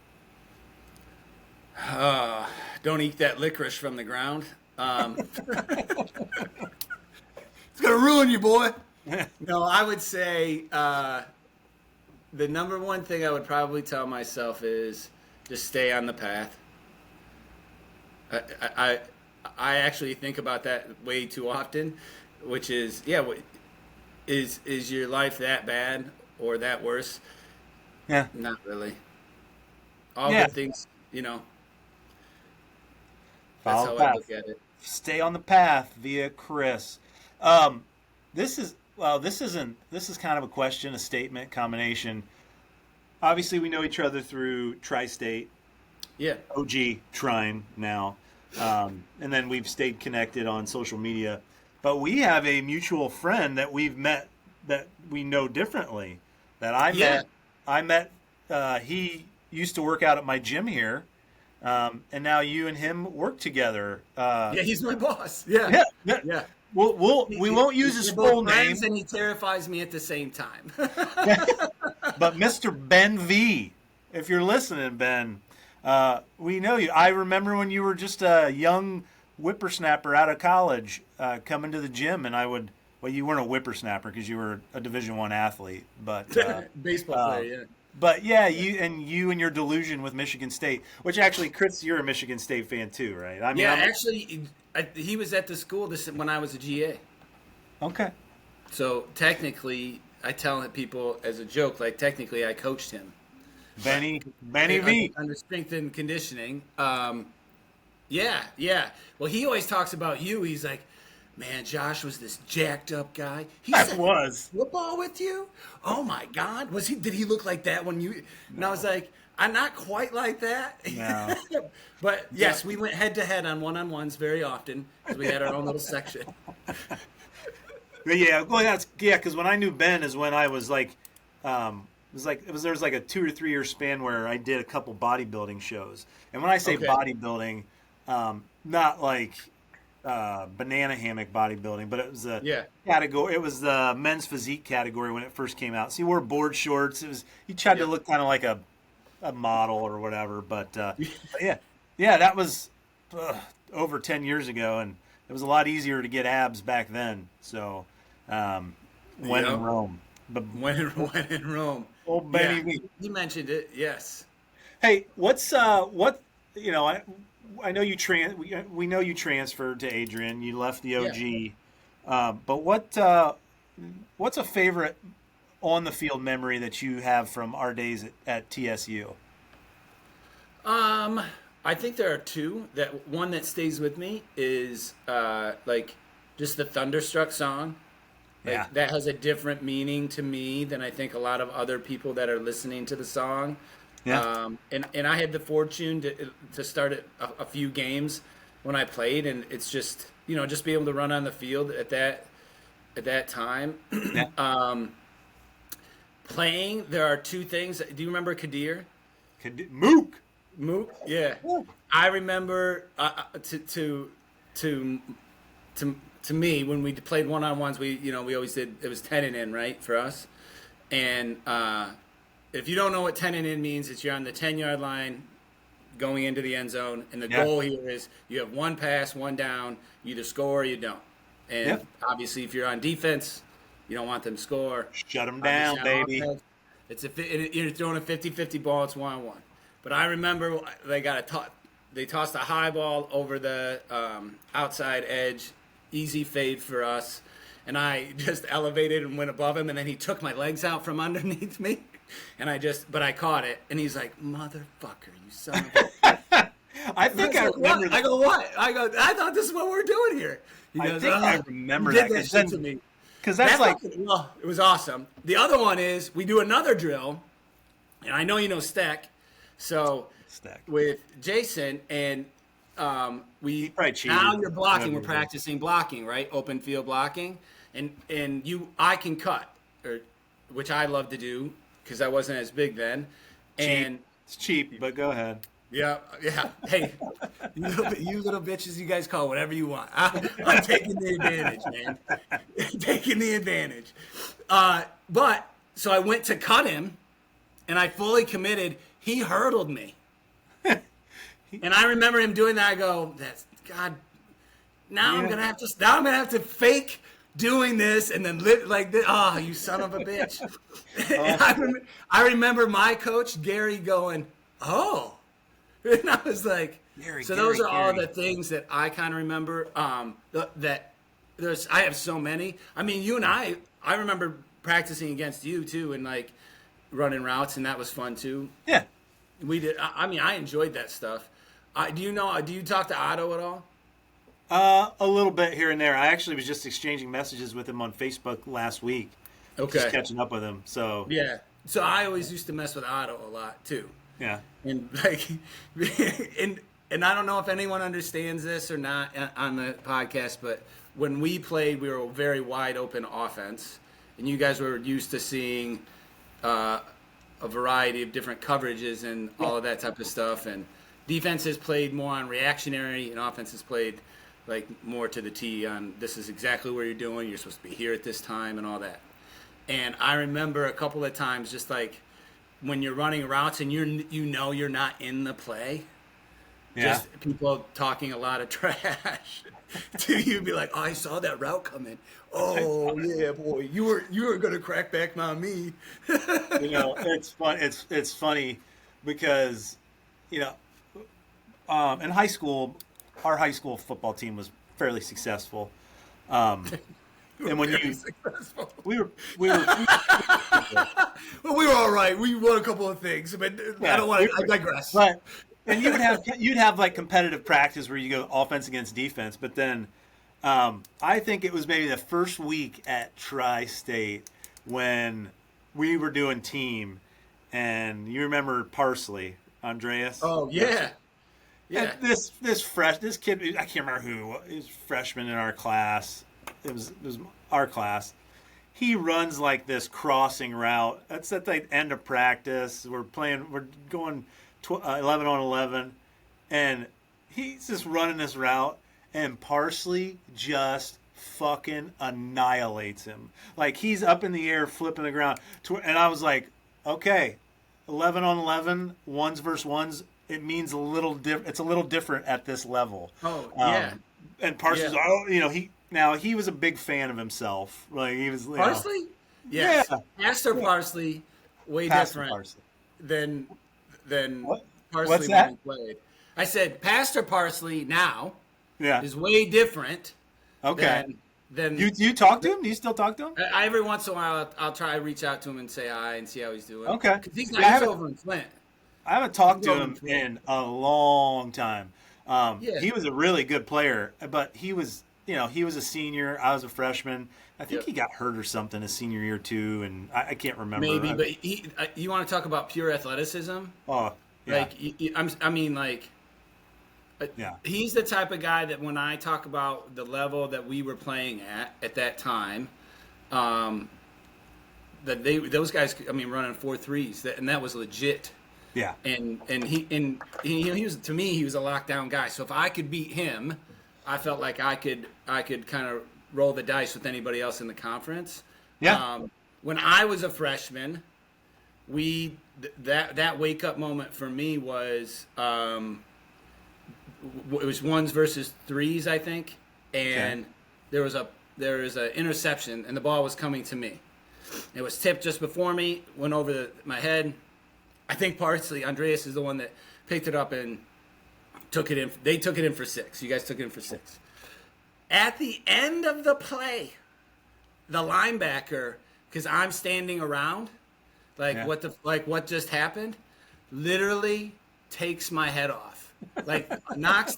Don't eat that licorice from the ground. It's going to ruin you, boy. No, I would say the number one thing I would probably tell myself is just stay on the path. I actually think about that way too often, which is, is your life that bad or that worse? Yeah. Not really. All good things, That's how I look at it. Stay on the path via Chris. This is kind of a question, a statement, combination. Obviously, we know each other through Tri-State. Yeah. OG Trine now. And then we've stayed connected on social media. But we have a mutual friend that we've met that we know differently. That I met. He used to work out at my gym here, and now you and him work together. He's my boss. Yeah. We won't use his full name, and he terrifies me at the same time. But Mr. Ben V, if you're listening, Ben, we know you. I remember when you were just a young whippersnapper out of college, coming to the gym, and you weren't a whippersnapper because you were a Division I athlete, but baseball player, yeah. But yeah, you and your delusion with Michigan State, which actually, Chris, you're a Michigan State fan too, right? I mean, actually, he was at the school when I was a GA. Okay. So technically, I tell people as a joke, like technically, I coached him. Benny V. Under strength and conditioning. Yeah. Well, he always talks about you. He's like, man, Josh was this jacked up guy. He was football with you. Oh my God, Did he look like that when you? And I was like, I'm not quite like that. No. But yes, we went head to head on one-on-ones very often because we had our own little section. Because when I knew Ben is when I was like, there was like a 2 or 3 year span where I did a couple bodybuilding shows, and when I say bodybuilding, not like banana hammock bodybuilding, but it was a category. It was the men's physique category when it first came out. So you wore board shorts. You tried to look kind of like a model or whatever. But that was over 10 years ago, and it was a lot easier to get abs back then. So when in Rome. When in Rome. Old Benny. You mentioned it. Yes. Hey, I know you we know you transferred to Adrian. You left the OG. But what's a favorite on the field memory that you have from our days at TSU? I think there are two. One that stays with me is just the Thunderstruck song. Yeah. that has a different meaning to me than I think a lot of other people that are listening to the song. Yeah. And I had the fortune to start a few games when I played, and it's just just be able to run on the field at that time. Yeah. Playing, there are two things. Do you remember Kadir? Mook. Mook, yeah. I remember to me when we played one-on-ones, we always did, it was 10 and in, right, for us. And if you don't know what 10 and in means, it's you're on the 10-yard line going into the end zone, and the goal here is you have one pass, one down, you either score or you don't. And obviously, if you're on defense, you don't want them to score. Shut them down, baby. Offense, you're throwing a 50-50 ball. It's 1-on-1. But I remember they tossed a high ball over the outside edge, easy fade for us, and I just elevated and went above him, and then he took my legs out from underneath me, and I caught it, and he's like, "Motherfucker, you son of a." I think I remember that. I go, what? I thought this is what we're doing here. He goes, I remember that. To me. Because that's like, it was awesome. The other one is we do another drill, and I know you know Steck, so with Jason, and we now you're blocking. We're practicing blocking, right? Open field blocking, and I can cut, which I love to do because I wasn't as big then, and it's cheap, but go ahead. Yeah. Hey, you little bitches, you guys call whatever you want. I'm taking the advantage, man. Taking the advantage. But so I went to cut him, and I fully committed. He hurdled me, and I remember him doing that. I go, "That's God." Now I'm gonna have to fake doing this and then live like this. Oh, you son of a bitch! I remember my coach Gary going, "Oh." And I was like, those are all the things that I kind of remember. I have so many. I mean, you and I remember practicing against you too, and like running routes, and that was fun too. Yeah, we did. I mean, I enjoyed that stuff. Do you talk to Otto at all? A little bit here and there. I actually was just exchanging messages with him on Facebook last week. Okay, just catching up with him. So yeah. So I always used to mess with Otto a lot too. Yeah. And like, and I don't know if anyone understands this or not on the podcast, but when we played, we were a very wide open offense, and you guys were used to seeing a variety of different coverages and all of that type of stuff. And defenses played more on reactionary, and offenses played like more to the T on this is exactly where you're doing. You're supposed to be here at this time and all that. And I remember a couple of times just like, when you're running routes and you're not in the play, just people talking a lot of trash to you, be like, "Oh, I saw that route coming. Oh yeah, boy, you were gonna crack back on me." It's fun. It's funny because in high school, our high school football team was fairly successful. And when we were well, we were all right. We won a couple of things, but I don't want to. I digress. But and you'd have like competitive practice where you go offense against defense. But then I think it was maybe the first week at Tri-State when we were doing team, and you remember Parsley, Andreas? Oh yeah. Yeah. And this kid, I can't remember who, he was a freshman in our class. It was our class. He runs like this crossing route. That's at the end of practice. We're going 11 on 11, and he's just running this route, and Parsley just fucking annihilates him. Like he's up in the air, flipping the ground. And I was like, okay, 11 on 11, ones versus ones. It means a little different. It's a little different at this level. Oh yeah. And Parsley's, he was a big fan of himself. Like he was Parsley. Yes. Yeah. Pastor Parsley, way different Parsley. than what? Parsley What's that? when he played. I said Pastor Parsley now Yeah. is way different. Okay. Than you talk to him? Do you still talk to him? Every once in a while, I'll try to reach out to him and say hi and see how he's doing. Okay. Because he's over in Flint. I haven't talked to him in a long time. Yeah. He was a really good player, but he was he was a senior. I was a freshman. I think he got hurt or something his senior year too, and I can't remember. Maybe, but you want to talk about pure athleticism? Oh, yeah. He's the type of guy that when I talk about the level that we were playing at that time, that those guys, running 4.3s, and that was legit. Yeah. And he was, to me, he was a lockdown guy. So if I could beat him, I felt like I could kind of roll the dice with anybody else in the conference. Yeah. When I was a freshman, that wake up moment for me was it was 1s versus 3s, I think, and there was an interception, and the ball was coming to me. It was tipped just before me, went over my head. I think partially Andreas is the one that picked it up and took it in. They took it in for 6. You guys took it in for 6. At the end of the play, the linebacker, because I'm standing around, what just happened, literally takes my head off. Like knocks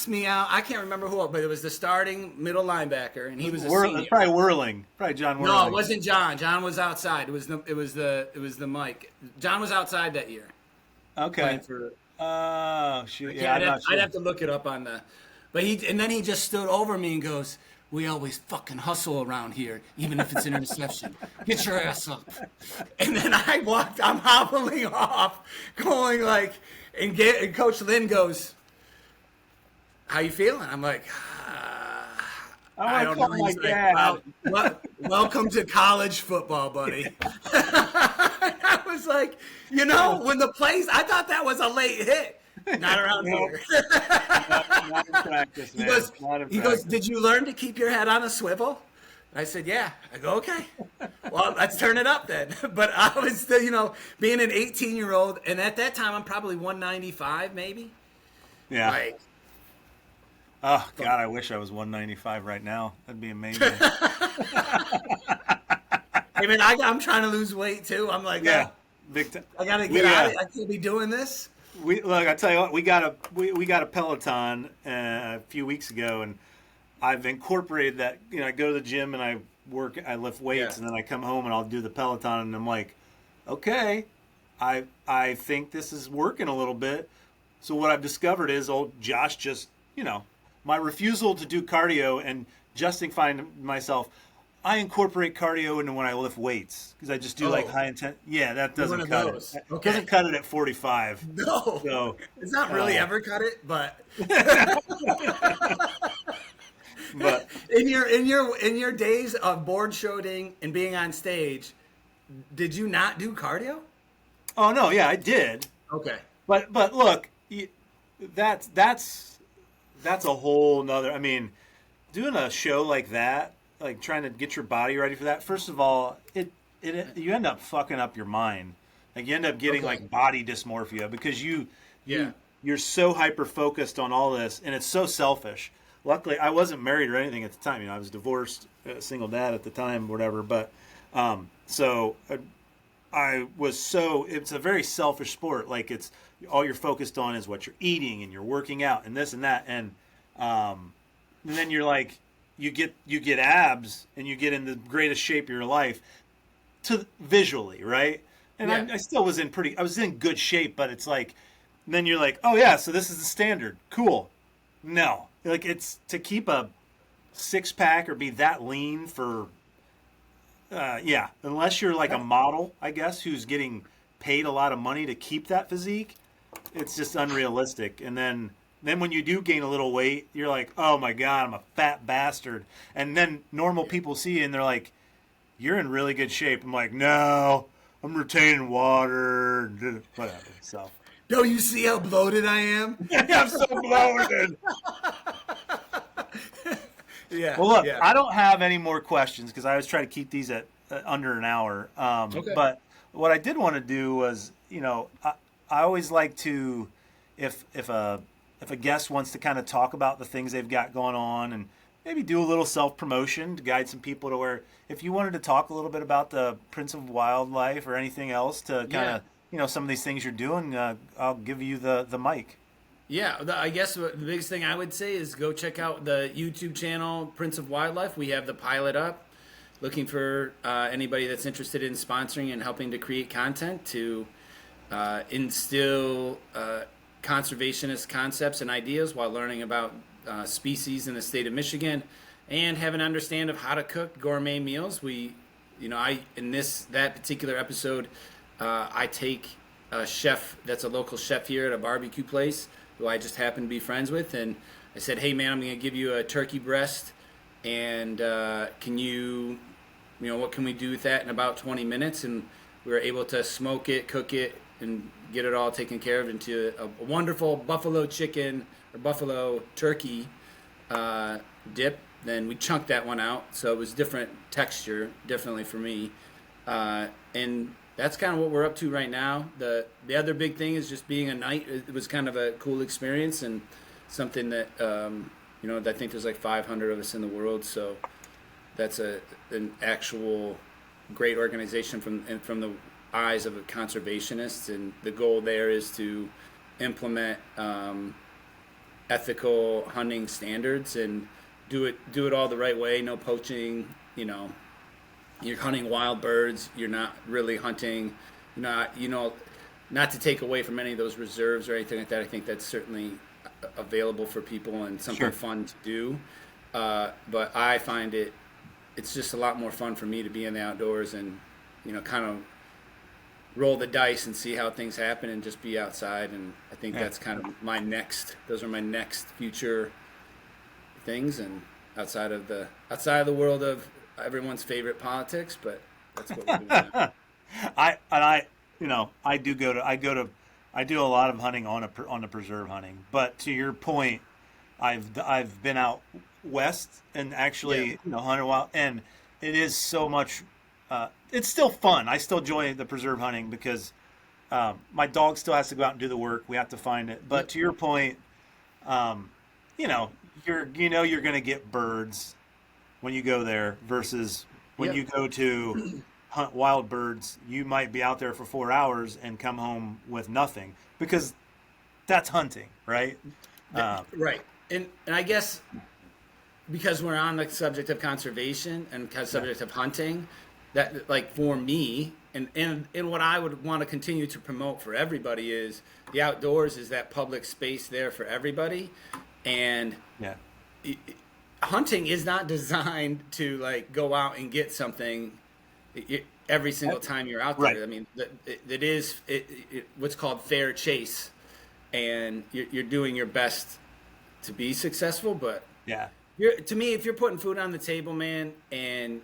me out. I can't remember who, but it was the starting middle linebacker, and he was a senior. Probably Whirling, probably John Whirling. No, it wasn't John. John was outside. It was the Mike. John was outside that year. Okay. Shoot. Yeah, I'd have to look it up on the. But then he just stood over me and goes, "We always fucking hustle around here, even if it's an interception. Get your ass up." And then I'm hobbling off, going like, and Coach Lynn goes, "How you feeling?" I'm like, I don't know. He's like, welcome to college football, buddy. I was like, when the plays, I thought that was a late hit. Not around here. Not in practice, man. He goes, "Did you learn to keep your head on a swivel?" I said, "Yeah." I go, "Okay. Well, let's turn it up then." But I was still, being an 18-year-old, and at that time, I'm probably 195 maybe. Yeah. Oh, God, I wish I was 195 right now. That'd be amazing. I'm trying to lose weight, too. I'm like, big time. I got to get out of it. I can't be doing this. I tell you what, we got a Peloton a few weeks ago, and I've incorporated that. I go to the gym and I lift weights, and then I come home and I'll do the Peloton, and I'm like, okay, I think this is working a little bit. So what I've discovered is old Josh just, my refusal to do cardio and justifying myself, I incorporate cardio into when I lift weights because I just do high intent. Yeah, that doesn't cut it. Okay. Doesn't cut it at 45. No, so, it's not really ever cut it, but. But in your days of board shooting and being on stage, did you not do cardio? Oh no, yeah, I did. Okay, but look, that's a whole nother. Doing a show like that. Like trying to get your body ready for that. First of all, you end up fucking up your mind. Like you end up getting like body dysmorphia because you're so hyper focused on all this, and it's so selfish. Luckily, I wasn't married or anything at the time. I was divorced, single dad at the time, whatever. But so I was so. It's a very selfish sport. Like it's all you're focused on is what you're eating and you're working out and this and that, and then you're like. You get abs and you get in the greatest shape of your life visually, right? And I still was I was in good shape, but it's like, then you're like, oh yeah, so this is the standard. Cool. No, like it's to keep a 6-pack or be that lean for, unless you're like a model, I guess, who's getting paid a lot of money to keep that physique, it's just unrealistic. And then when you do gain a little weight, you're like, oh my God, I'm a fat bastard. And then normal people see you and they're like, you're in really good shape. I'm like, no, I'm retaining water, whatever. So, don't you see how bloated I am? I'm so bloated. Yeah. Well, look, I don't have any more questions because I was trying to keep these at under an hour. Okay. But what I did want to do was, I always like to, if a guest wants to kind of talk about the things they've got going on and maybe do a little self-promotion to guide some people to where if you wanted to talk a little bit about the Prince of Wildlife or anything else to kind of, some of these things you're doing, I'll give you the mic. Yeah, I guess the biggest thing I would say is go check out the YouTube channel, Prince of Wildlife. We have the pilot up. Looking for anybody that's interested in sponsoring and helping to create content to instill conservationist concepts and ideas while learning about species in the state of Michigan and have an understand of how to cook gourmet meals. In that particular episode, I take a chef that's a local chef here at a barbecue place who I just happen to be friends with, and I said, hey man, I'm going to give you a turkey breast, and can you what can we do with that in about 20 minutes? And we were able to smoke it, cook it, and get it all taken care of into a wonderful buffalo chicken or buffalo turkey dip. Then we chunked that one out, so it was different texture, definitely for me. And that's kind of what we're up to right now. The other big thing is just being a night. It was kind of a cool experience and something that I think there's like 500 of us in the world, so that's an actual great organization from the eyes of conservationists, and the goal there is to implement ethical hunting standards and do it all the right way. No poaching. You're hunting wild birds. You're not really hunting. Not to take away from any of those reserves or anything like that. I think that's certainly available for people and something fun to do. But I find it's just a lot more fun for me to be in the outdoors and kind of roll the dice and see how things happen and just be outside. And I think that's kind of those are my next future things, and outside of the world of everyone's favorite politics, but that's what we're doing now. I do a lot of hunting on the preserve hunting, but to your point, I've been out west and actually hunted wild, and it is so much. It's still fun. I still enjoy the preserve hunting because my dog still has to go out and do the work. We have to find it. But to your point, you're going to get birds when you go there versus when you go to hunt wild birds. You might be out there for 4 hours and come home with nothing because that's hunting, right? Right. And I guess because we're on the subject of conservation and subject of hunting, that like for me and what I would want to continue to promote for everybody is the outdoors is that public space there for everybody. And hunting is not designed to like go out and get something every single time you're out there. Right. I mean, it is what's called fair chase, and you're doing your best to be successful. But to me, if you're putting food on the table, man, and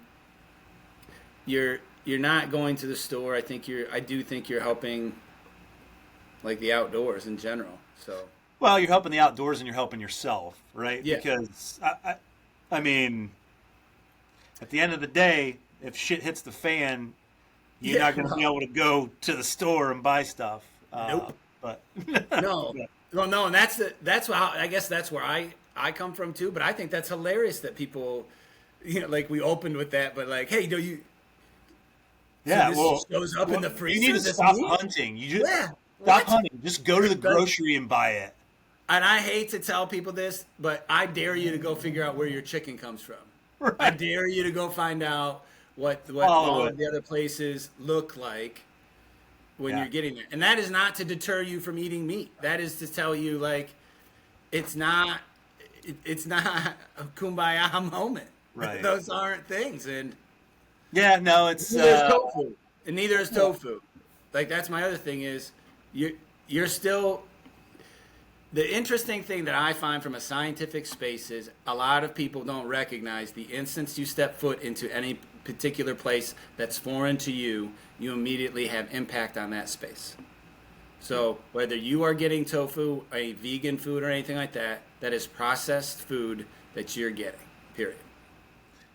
you're not going to the store, I do think you're helping like the outdoors in general. So. Well, you're helping the outdoors and you're helping yourself, right? Yeah. Because, I mean, at the end of the day, if shit hits the fan, you're not going to be able to go to the store and buy stuff. Nope. But no. Well, no, and that's why I guess that's where I come from too. But I think that's hilarious that people, like we opened with that, but like, hey, do you? Yeah, so this shows up in the freezer. You need to stop hunting. You just stop hunting. Just go to the grocery and buy it. And I hate to tell people this, but I dare you to go figure out where your chicken comes from. Right. I dare you to go find out what all of the other places look like when you're getting there. And that is not to deter you from eating meat. That is to tell you, like, it's not a kumbaya moment. Right. Those aren't things. And it's neither is tofu. And neither is tofu. Like, that's my other thing is you're still. The interesting thing that I find from a scientific space is a lot of people don't recognize the instant you step foot into any particular place that's foreign to you, you immediately have impact on that space. So whether you are getting tofu, a vegan food or anything like that, that is processed food that you're getting, period.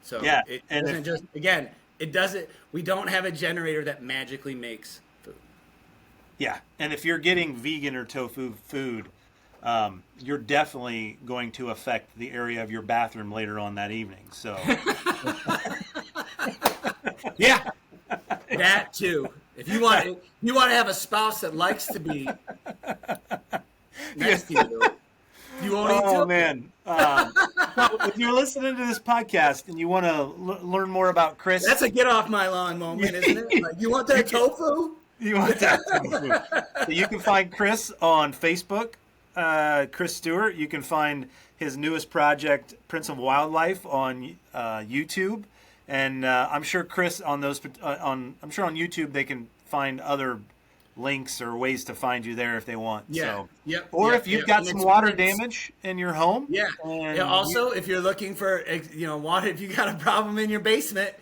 So it doesn't just, again, we don't have a generator that magically makes food. Yeah, and if you're getting vegan or tofu food, you're definitely going to affect the area of your bathroom later on that evening. So, yeah, that too. If you want to have a spouse that likes to be next to you. You won't eat too? Oh, man. If you're listening to this podcast and you want to learn more about Chris. That's a get off my lawn moment, isn't it? Like, you want that tofu? You want that tofu. So you can find Chris on Facebook, Chris Stewart. You can find his newest project, Prince of Wildlife, on YouTube. And I'm sure Chris on YouTube they can find other links or ways to find you there if they want. Yeah. So, or if you've got some water damage in your home. Yeah. Also, if you're looking for water, if you got a problem in your basement,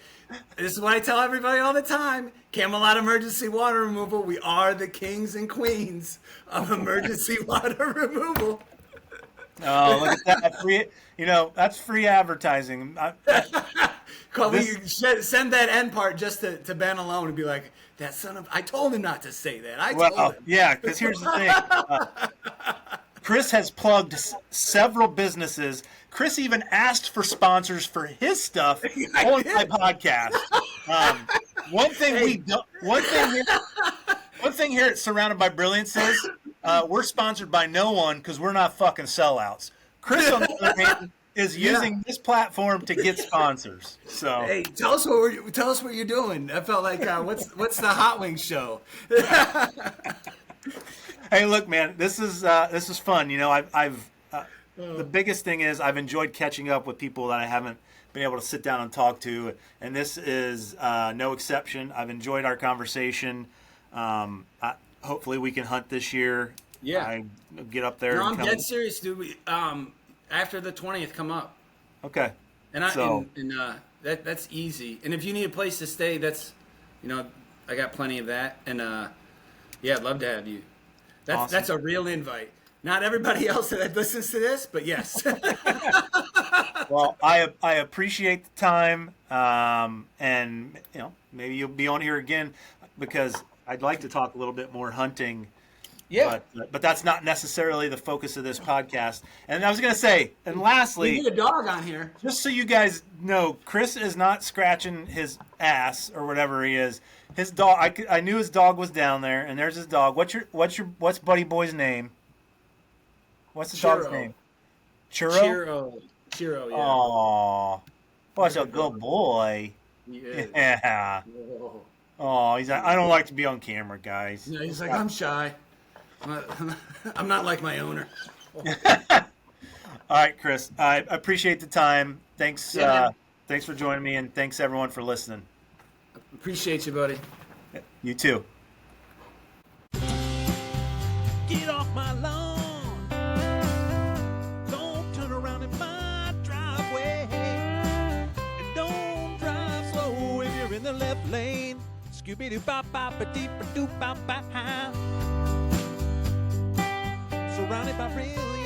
this is what I tell everybody all the time. Camelot Emergency Water Removal. We are the kings and queens of emergency water removal. Oh, look at that! Free, that's free advertising. Send that end part just to Ben alone and be like, that son of... I told him not to say that. I told him. Yeah, because here's the thing. Chris has plugged several businesses. Chris even asked for sponsors for his stuff on my podcast. One thing here at Surrounded by Brilliance is we're sponsored by no one because we're not fucking sellouts. Chris, on the other hand, is using this platform to get sponsors. So hey, tell us what you're doing. I felt like what's the Hot Wings show? Hey, look, man, this is fun. The biggest thing is I've enjoyed catching up with people that I haven't been able to sit down and talk to, and this is no exception. I've enjoyed our conversation. Hopefully, we can hunt this year. Yeah, I get up there. No, I'm dead serious, dude. After the 20th, come up. Okay. That's easy. And if you need a place to stay, that's, I got plenty of that. And I'd love to have you. Awesome. That's a real invite. Not everybody else that listens to this, but yes. Well, I appreciate the time, and maybe you'll be on here again because I'd like to talk a little bit more hunting. Yeah, but that's not necessarily the focus of this podcast. And I was going to say, and lastly, we need a dog on here. Just so you guys know, Chris is not scratching his ass or whatever he is. His dog, I knew his dog was down there, and there's his dog. What's Buddy Boy's name? What's the dog's name? Churro. Churro. Yeah. Aww, what's a good boy. Yeah. Oh, he's like, I don't like to be on camera, guys. Yeah, he's like, I'm shy. I'm not like my owner. All right, Chris. I appreciate the time. Thanks. Thanks for joining me, and thanks everyone for listening. Appreciate you, buddy. You too. Get off my lawn. Don't turn around in my driveway. And don't drive slow if you're in the left lane. Scooby-Doo-bop-bop-a-deep-a-doop-bop-bop. Surrounded by brilliance.